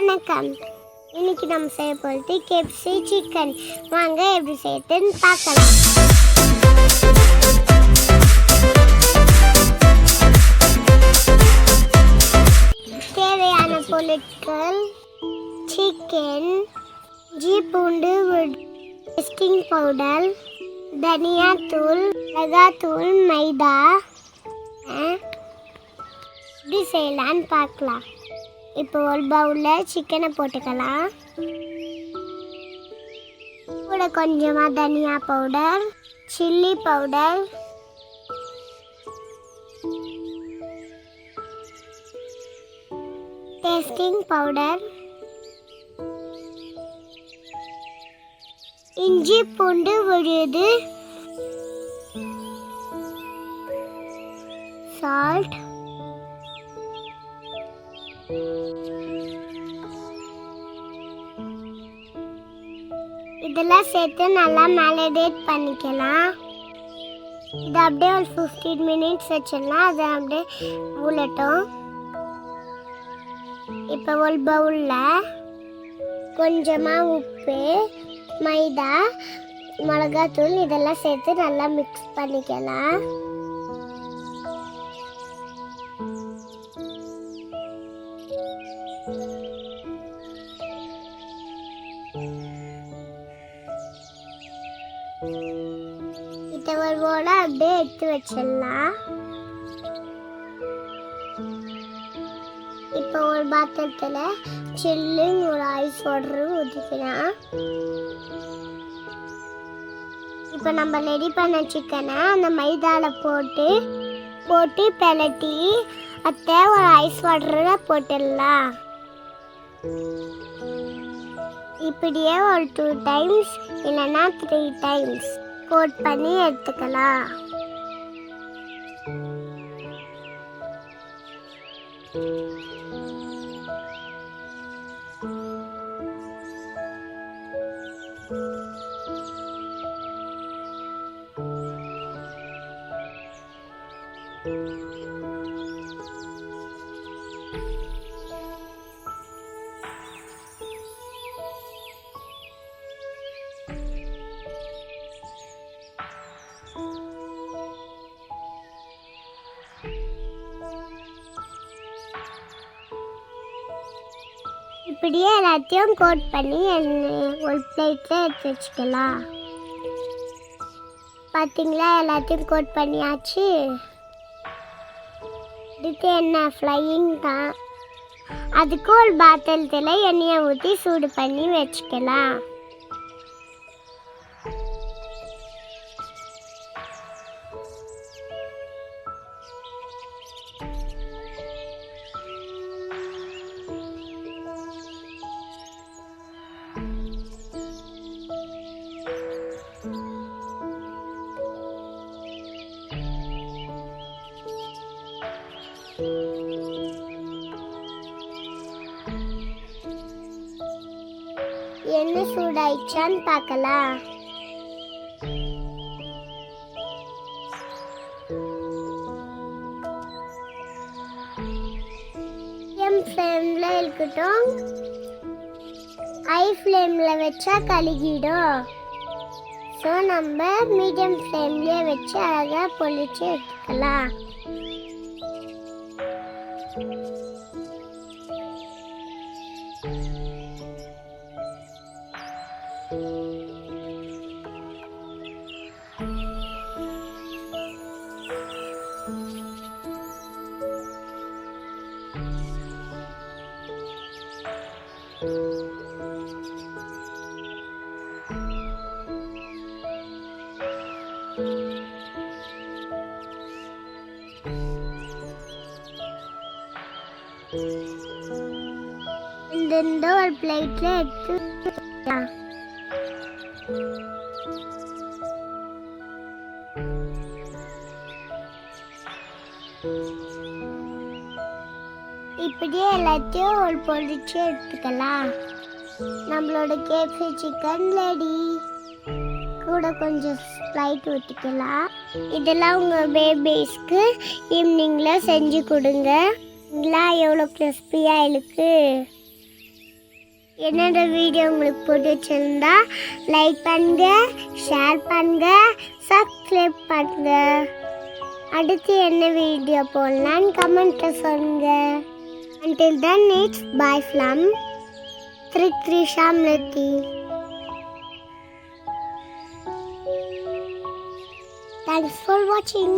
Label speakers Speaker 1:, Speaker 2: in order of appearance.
Speaker 1: வணக்கம். இன்னைக்கு நம்ம செய்ய போகிறது KFC சிக்கன். வாங்க எப்படி செய்யறதுன்னு பார்க்கலாம். தேவையான பொருட்கள்: சிக்கன், இஞ்சி பூண்டு டேஸ்டிங் பவுடர், தனியாத்தூள், மிளகாத்தூள், மைதா. எப்படி செய்யலான்னு பார்க்கலாம். இப்போ ஒரு பவுலில் சிக்கனை போட்டுக்கலாம். கூட கொஞ்சமாக தனியா powder, chilli powder, tasting powder, இஞ்சி பூண்டு விழுது, சால்ட், இதெல்லாம் சேர்த்து நல்லா மேரினேட் பண்ணிக்கலாம். இது அப்படியே ஒரு 15 மினிட்ஸ் வச்சிடலாம். அது அப்படியே ஊறட்டும். இப்போ ஒரு பவுலில் கொஞ்சமாக உப்பு, மைதா, மிளகாத்தூள் இதெல்லாம் சேர்த்து நல்லா மிக்ஸ் பண்ணிக்கலாம். இதை ஒரு போல அப்படியே எடுத்து வச்சிடலாம். இப்போ ஒரு பாத்திரத்தில் சில்லுன்னு ஒரு ஐஸ் வாட்டர் ஊற்றிக்கலாம். இப்போ நம்ம ரெடி பண்ண சிக்கனை அந்த மைதாவில் போட்டு பெலட்டி அதை ஒரு ஐஸ் வாட்டரில் போட்டுடலாம். இப்படியே ஒரு 2 டைம்ஸ் இல்லைன்னா 3 டைம்ஸ் கோட் பண்ணி எடுத்துக்கலாம். இப்படியே எல்லாத்தையும் கோட் பண்ணி ஒரு பிளேட்டில் எடுத்து வச்சுக்கலாம். பார்த்தீங்களா, எல்லாத்தையும் கோட் பண்ணியாச்சு. இதுக்கு என்ன ஃப்ளையிங் தான். அதுக்கு ஒரு பாத்திரத்தில் எண்ணெயை ஊற்றி சூடு பண்ணி வச்சுக்கலாம். எண்ணெய் சூடாயிடுச்சான்னு பார்க்கலாம். ஃப்ளேமில் இருக்கட்டும். ஹை ஃப்ளேமில் வச்சா கழுகிடும். ஸோ நம்ம மீடியம் ஃப்ளேம்லேயே வச்சு அழகாக பொரிச்சு எடுத்துக்கலாம். இந்த ஒரு பிளேட்ல எடுத்து இப்படியே எல்லாத்தையும் ஒரு பொரிச்சு எடுத்துக்கலாம். நம்மளோட KFC சிக்கன் ரெடி. கூட கொஞ்சம் ஸ்ப்ரைட் ஊற்றிக்கலாம். இதெல்லாம் உங்கள் பேபிஸ்க்கு ஈவினிங்கில் செஞ்சு கொடுங்க. இதெல்லாம் எவ்வளோ கிறிஸ்பியாக இருக்கு. என்னோட வீடியோ உங்களுக்கு பிடிச்சிருந்தா லைக் பண்ணுங்க, ஷேர் பண்ணுங்க, சப்ஸ்கிரைப் பண்ணுங்க. அடுத்து என்ன வீடியோ போடலான்னு கமெண்ட்ல சொல்லுங்க. Until then, it's bye from Tri Shamlati. Thanks for watching.